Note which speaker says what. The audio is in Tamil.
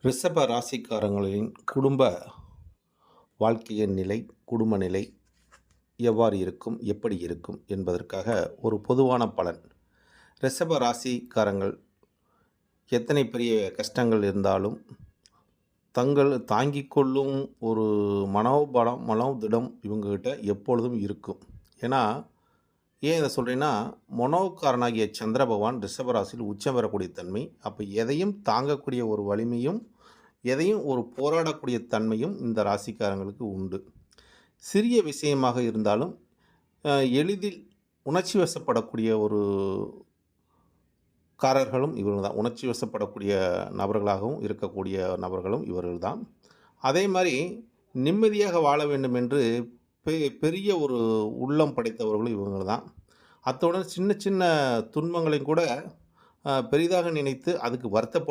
Speaker 1: ரிஷப ராசிக்காரங்களின் குடும்ப வாழ்க்கையின் நிலை, குடும்ப நிலை எவ்வாறு இருக்கும், எப்படி இருக்கும் என்பதற்காக ஒரு பொதுவான பலன். ரிஷப ராசிக்காரங்கள் எத்தனை பெரிய கஷ்டங்கள் இருந்தாலும் தங்கள் தாங்கிக் கொள்ளும் ஒரு மனோபலம், மனோதிடம் இவங்ககிட்ட எப்பொழுதும் இருக்கும். ஏன்னா, ஏன் இதை சொல்கிறேன்னா, மனோகாரனாகிய சந்திர பகவான் ரிஷப ராசியில் உச்சம் பெறக்கூடிய தன்மை. அப்போ எதையும் தாங்கக்கூடிய ஒரு வலிமையும், எதையும் ஒரு போராடக்கூடிய தன்மையும் இந்த ராசிக்காரங்களுக்கு உண்டு. சிறிய விஷயமாக இருந்தாலும் எளிதில் உணர்ச்சி வசப்படக்கூடிய ஒரு காரர்களும் இவர்கள் தான். உணர்ச்சி வசப்படக்கூடிய நபர்களாகவும் இருக்கக்கூடிய நபர்களும் இவர்கள் தான். அதே மாதிரி நிம்மதியாக வாழ வேண்டும் என்று பெரிய ஒரு உள்ளம் படைத்தவர்களும் இவங்க தான். அத்துடன் சின்ன சின்ன துன்பங்களையும் கூட பெரிதாக நினைத்து அதுக்கு வருத்தப்பட